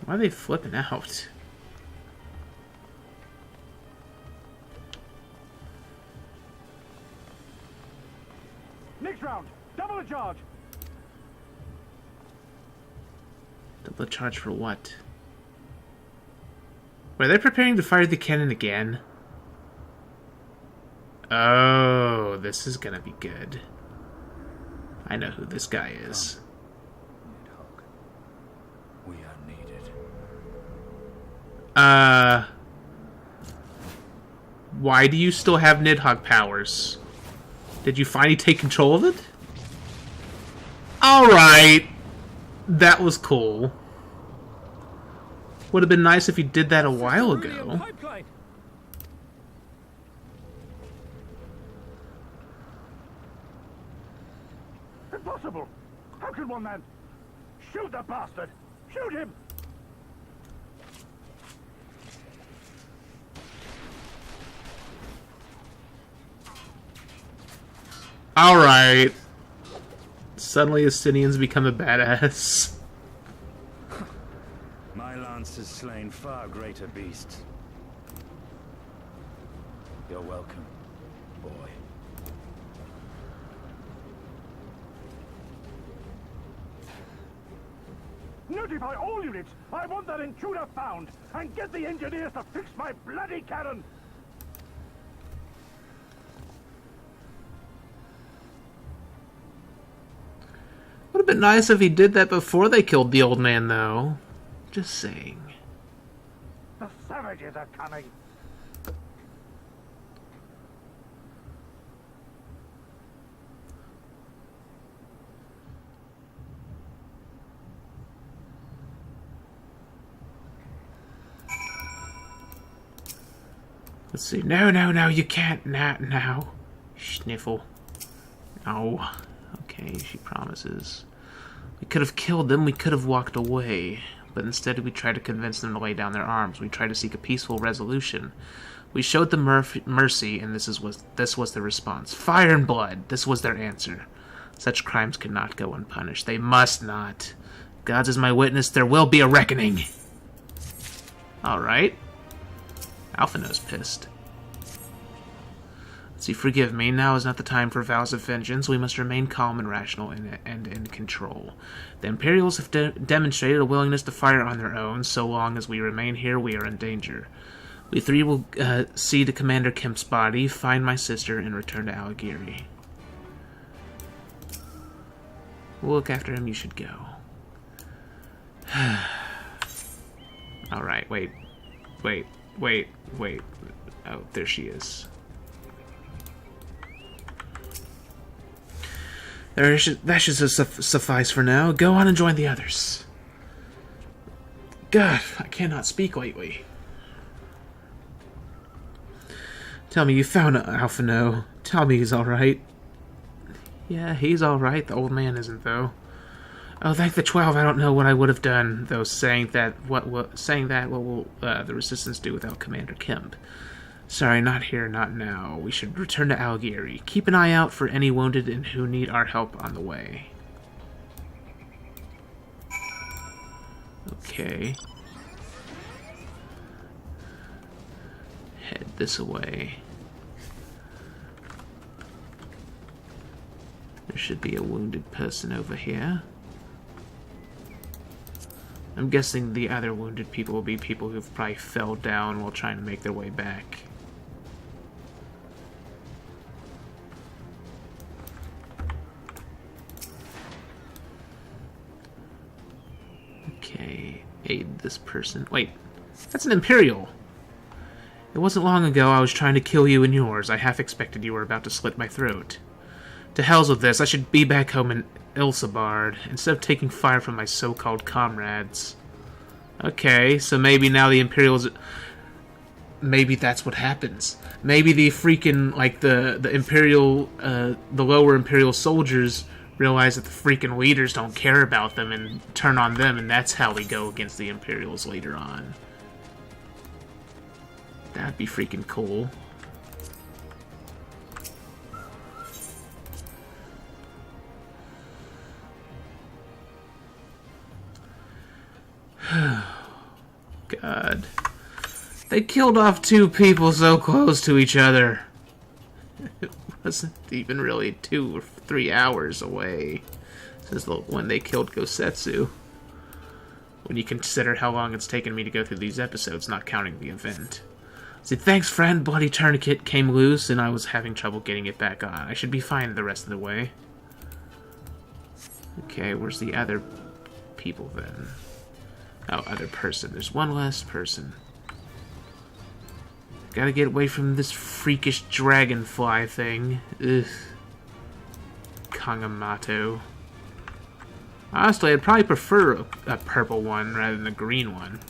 Why are they flipping out? Next round, double the charge. Double the charge for what? Were they preparing to fire the cannon again? Oh, this is gonna be good. I know who this guy is. We are needed. Why do you still have Nidhogg powers? Did you finally take control of it? Alright. That was cool. Would have been nice if you did that a while ago. Impossible! How can one man... Shoot the bastard! Shoot him! Alright. Suddenly Estinian's become a badass. My lance has slain far greater beasts. You're welcome, boy. Notify all units! I want that intruder found! And get the engineers to fix my bloody cannon! Would have been nice if he did that before they killed the old man, though. Just saying. The savages are coming! Let's see. No, no, no, you can't. Not now. Sniffle. No. Okay, she promises. We could have killed them, we could have walked away. But instead we tried to convince them to lay down their arms. We tried to seek a peaceful resolution. We showed them mercy, and this was the response. Fire and blood. This was their answer. Such crimes cannot go unpunished. They must not. God is my witness, there will be a reckoning. Alright. Alphino's pissed. Let's see, forgive me. Now is not the time for vows of vengeance. We must remain calm and rational and in control. The Imperials have demonstrated a willingness to fire on their own. So long as we remain here, we are in danger. We three will see to Commander Kemp's body, find my sister, and return to Alighieri. We'll look after him, you should go. Alright, wait. Oh, there she is. That should suffice for now. Go on and join the others. God, I cannot speak lately. Tell me you found Alphino. Tell me he's alright. Yeah, he's alright. The old man isn't, though. Oh, thank the 12. I don't know what I would have done, though, saying that what will the Resistance do without Commander Kemp? Sorry, not here, not now. We should return to Alighieri. Keep an eye out for any wounded and who need our help on the way. Okay. Head this way. There should be a wounded person over here. I'm guessing the other wounded people will be people who've probably fell down while trying to make their way back. Okay, aid this person. Wait, that's an Imperial! It wasn't long ago I was trying to kill you and yours. I half expected you were about to slit my throat. To hell's with this, I should be back home in Ilsabard, instead of taking fire from my so-called comrades. Okay, so maybe now the Imperials... Maybe that's what happens. Maybe the freaking, like, the Imperial, the lower Imperial soldiers realize that the freaking leaders don't care about them and turn on them, and that's how we go against the Imperials later on. That'd be freaking cool. God. They killed off 2 people so close to each other. It wasn't even really 2 or 3 hours away since when they killed Gosetsu. When you consider how long it's taken me to go through these episodes, not counting the event. See, thanks, friend. Bloody tourniquet came loose, and I was having trouble getting it back on. I should be fine the rest of the way. Okay, where's the other people, then? Oh, other person. There's one last person. Gotta get away from this freakish dragonfly thing. Ugh. Kangamato. Honestly, I'd probably prefer a purple one rather than a green one.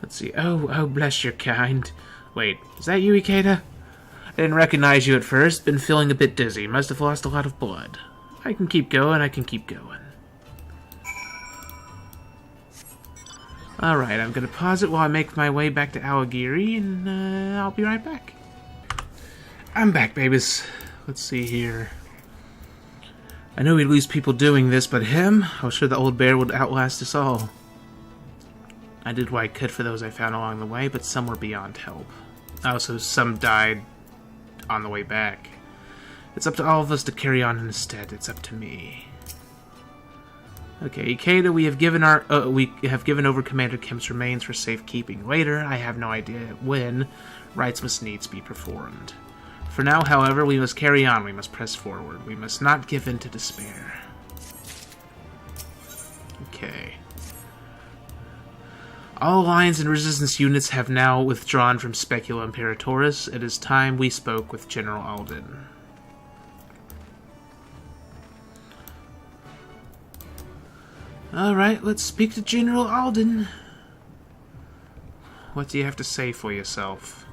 Let's see. Oh, bless your kind. Wait, is that you, Ikeda? I didn't recognize you at first. Been feeling a bit dizzy. Must have lost a lot of blood. I can keep going, I can keep going. Alright, I'm gonna pause it while I make my way back to Alighieri, and I'll be right back. I'm back, babies. Let's see here. I know we'd lose people doing this, but him? I was sure the old bear would outlast us all. I did what I could for those I found along the way, but some were beyond help. Also, some died on the way back. It's up to all of us to carry on instead. It's up to me. Okay, Ikeda, we have given over Commander Kemp's remains for safekeeping. Later, I have no idea when, rites must needs be performed. For now, however, we must carry on. We must press forward. We must not give in to despair. Okay. All Alliance and Resistance units have now withdrawn from Specula Imperatoris. It is time we spoke with General Alden. Alright, let's speak to General Alden. What do you have to say for yourself?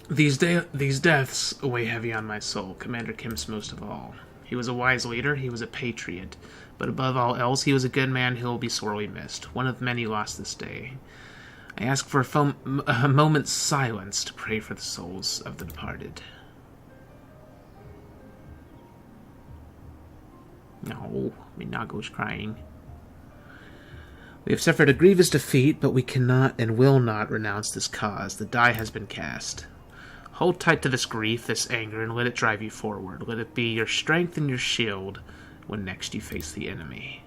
These deaths weigh heavy on my soul, Commander Kim's most of all. He was a wise leader, he was a patriot, but above all else, he was a good man who will be sorely missed, one of many lost this day. I ask for a moment's silence to pray for the souls of the departed. No, Minago's crying. We have suffered a grievous defeat, but we cannot and will not renounce this cause. The die has been cast. Hold tight to this grief, this anger, and let it drive you forward. Let it be your strength and your shield when next you face the enemy.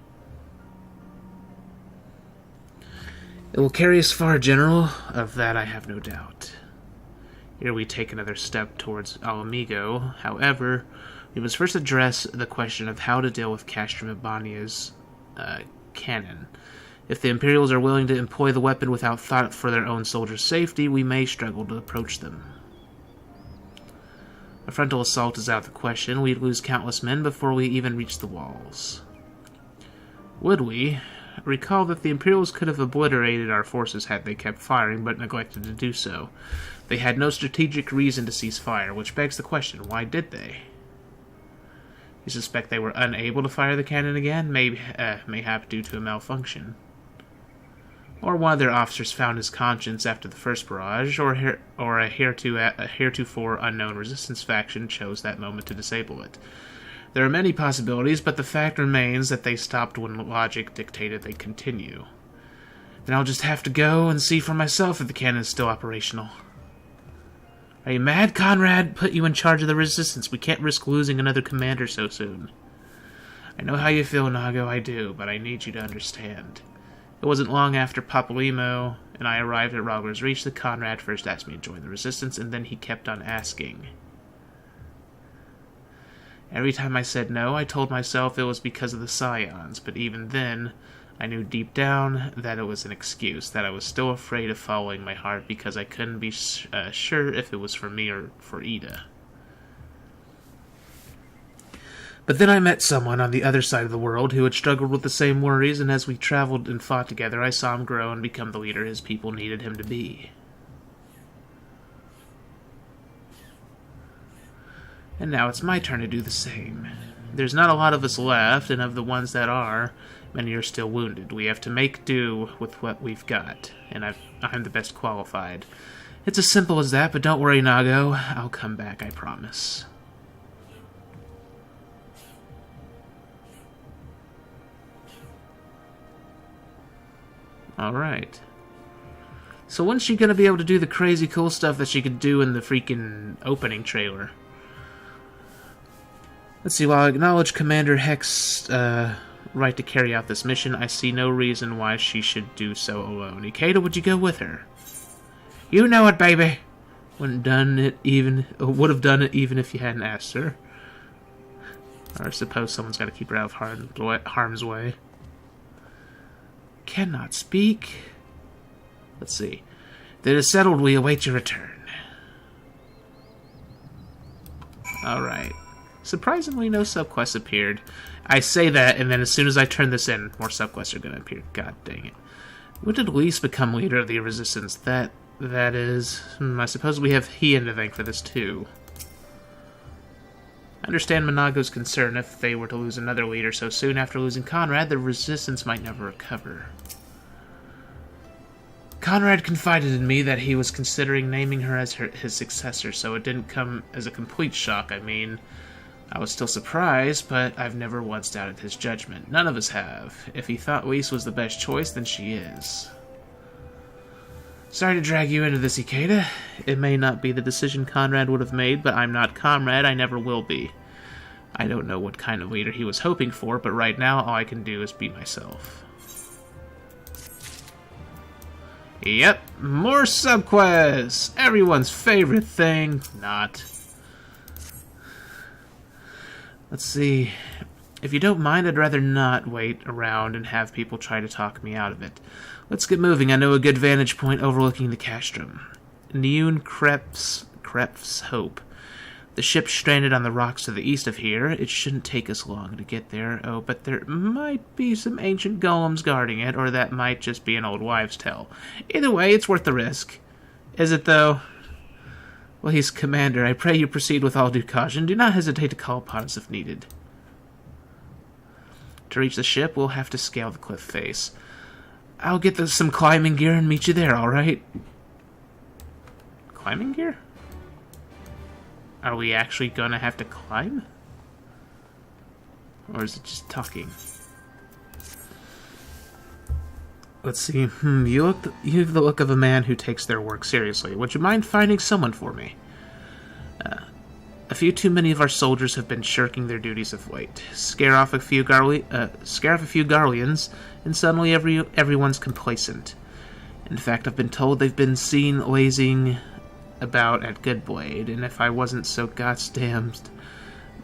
It will carry us far, General. Of that I have no doubt. Here we take another step towards Alamigo. However, we must first address the question of how to deal with Castro Mabania's cannon. If the Imperials are willing to employ the weapon without thought for their own soldiers' safety, we may struggle to approach them. A frontal assault is out of the question. We'd lose countless men before we even reach the walls. Would we? Recall that the Imperials could have obliterated our forces had they kept firing, but neglected to do so. They had no strategic reason to cease fire, which begs the question, why did they? You suspect they were unable to fire the cannon again? Mayhap due to a malfunction. Or one of their officers found his conscience after the first barrage, or a heretofore unknown resistance faction chose that moment to disable it. There are many possibilities, but the fact remains that they stopped when logic dictated they continue. Then I'll just have to go and see for myself if the cannon is still operational. Are you mad, Conrad? Put you in charge of the resistance. We can't risk losing another commander so soon. I know how you feel, Nago, I do, but I need you to understand. It wasn't long after Papalymo and I arrived at Rogler's Reach that Conrad first asked me to join the resistance, and then he kept on asking. Every time I said no, I told myself it was because of the Scions, but even then, I knew deep down that it was an excuse, that I was still afraid of following my heart because I couldn't be sure if it was for me or for Ida. But then I met someone on the other side of the world who had struggled with the same worries, and as we traveled and fought together, I saw him grow and become the leader his people needed him to be. And now it's my turn to do the same. There's not a lot of us left, and of the ones that are, many are still wounded. We have to make do with what we've got, and I'm the best qualified. It's as simple as that, but don't worry, Nago. I'll come back, I promise. Alright. So when's she gonna be able to do the crazy cool stuff that she could do in the freaking opening trailer? Let's see, while I acknowledge Commander Heck's right to carry out this mission, I see no reason why she should do so alone. Ikeda, would you go with her? You know it, baby! Would have done it even if you hadn't asked her. Or I suppose someone's got to keep her out of harm's way. Cannot speak. Let's see. That is settled. We await your return. Alright. Surprisingly, no subquests appeared. I say that, and then as soon as I turn this in, more subquests are going to appear. God dang it. When did Luis become leader of the Resistance? That is... I suppose we have Hien to thank for this, too. I understand Minago's concern. If they were to lose another leader so soon after losing Conrad, the Resistance might never recover. Conrad confided in me that he was considering naming her as his successor, so it didn't come as a complete shock. I mean, I was still surprised, but I've never once doubted his judgment. None of us have. If he thought Luis was the best choice, then she is. Sorry to drag you into this, Ikeda. It may not be the decision Conrad would have made, but I'm not Conrad. I never will be. I don't know what kind of leader he was hoping for, but right now all I can do is be myself. Yep, more subquests! Everyone's favorite thing. Not. Let's see. If you don't mind, I'd rather not wait around and have people try to talk me out of it. Let's get moving. I know a good vantage point overlooking the castrum. Neun Krepf's Hope. The ship's stranded on the rocks to the east of here. It shouldn't take us long to get there. Oh, but there might be some ancient golems guarding it, or that might just be an old wives' tale. Either way, it's worth the risk. Is it, though? Well, he's commander. I pray you proceed with all due caution. Do not hesitate to call upon us if needed. To reach the ship, we'll have to scale the cliff face. I'll get some climbing gear and meet you there, alright? Climbing gear? Are we actually gonna have to climb? Or is it just talking? Let's see. You have the look of a man who takes their work seriously. Would you mind finding someone for me? A few too many of our soldiers have been shirking their duties of late. Scare off a few Garleans, and suddenly everyone's complacent. In fact, I've been told they've been seen lazing about at Goodblade, and if I wasn't so goddamn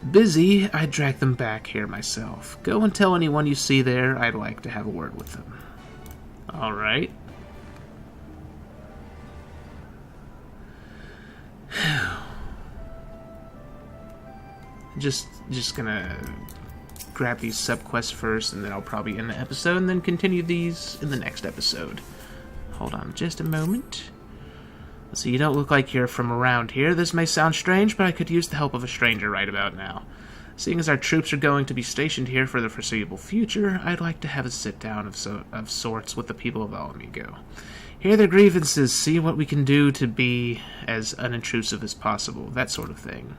busy, I'd drag them back here myself. Go and tell anyone you see there I'd like to have a word with them. Alright. Just gonna grab these subquests first, and then I'll probably end the episode, and then continue these in the next episode. Hold on just a moment. Let's see, you don't look like you're from around here. This may sound strange, but I could use the help of a stranger right about now. Seeing as our troops are going to be stationed here for the foreseeable future, I'd like to have a sit-down of sorts with the people of Alamigo. Hear their grievances, see what we can do to be as unintrusive as possible, that sort of thing.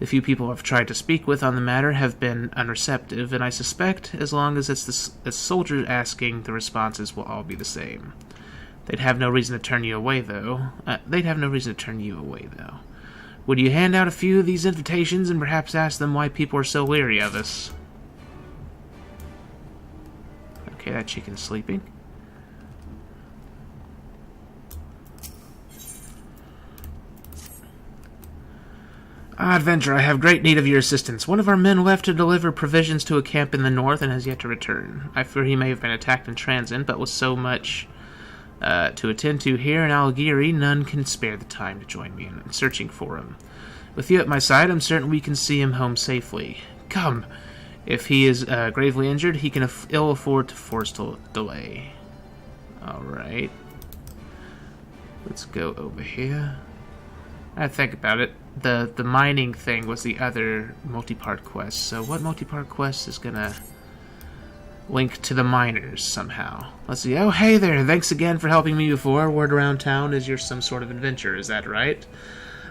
The few people I've tried to speak with on the matter have been unreceptive, and I suspect, as long as it's the soldiers asking, the responses will all be the same. They'd have no reason to turn you away, though. Would you hand out a few of these invitations and perhaps ask them why people are so leery of us? Okay, that chicken's sleeping. Adventure, I have great need of your assistance. One of our men left to deliver provisions to a camp in the north and has yet to return. I fear he may have been attacked in transit, but with so much to attend to here in Algiri, none can spare the time to join me in searching for him. With you at my side, I'm certain we can see him home safely. Come! If he is gravely injured, he can ill afford to force delay. Alright. Let's go over here. I think about it. The mining thing was the other multi-part quest, so what multi-part quest is gonna link to the miners somehow? Let's see. Oh, hey there! Thanks again for helping me before. Word around town is you're some sort of adventurer, is that right?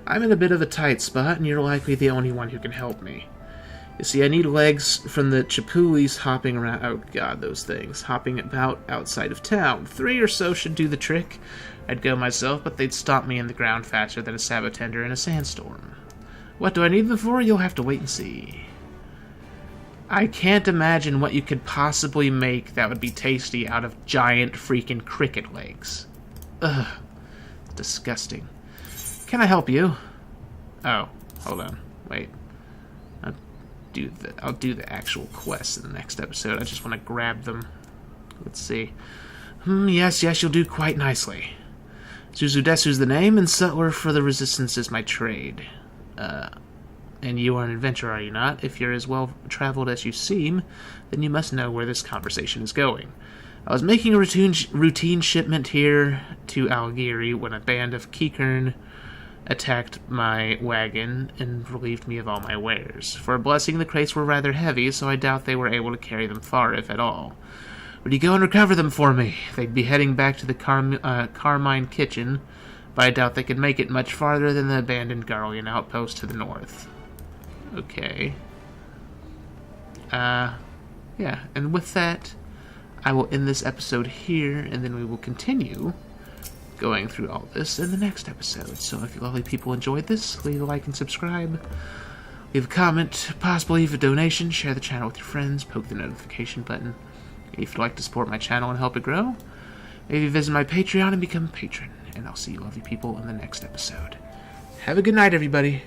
I'm in a bit of a tight spot, and you're likely the only one who can help me. You see, I need legs from the Chipulis hopping around. Oh god, those things. Hopping about outside of town. 3 or so should do the trick. I'd go myself, but they'd stomp me in the ground faster than a sabotender in a sandstorm. What do I need them for? You'll have to wait and see. I can't imagine what you could possibly make that would be tasty out of giant freaking cricket legs. Ugh. Disgusting. Can I help you? Oh, hold on. Wait. I'll do the actual quest in the next episode. I just want to grab them. Let's see. Yes, you'll do quite nicely. Zuzudesu's the name, and Sutler for the Resistance is my trade. And you are an adventurer, are you not? If you're as well-traveled as you seem, then you must know where this conversation is going. I was making a routine shipment here to Algiri when a band of Kikern attacked my wagon and relieved me of all my wares. For a blessing, the crates were rather heavy, so I doubt they were able to carry them far, if at all. Would you go and recover them for me? They'd be heading back to the Carmine Kitchen, but I doubt they could make it much farther than the abandoned Garlean outpost to the north. Okay. Yeah, and with that, I will end this episode here, and then we will continue going through all this in the next episode. So if you lovely people enjoyed this, leave a like and subscribe. Leave a comment, possibly leave a donation, share the channel with your friends, poke the notification button. If you'd like to support my channel and help it grow, maybe visit my Patreon and become a patron. And I'll see you lovely people in the next episode. Have a good night, everybody.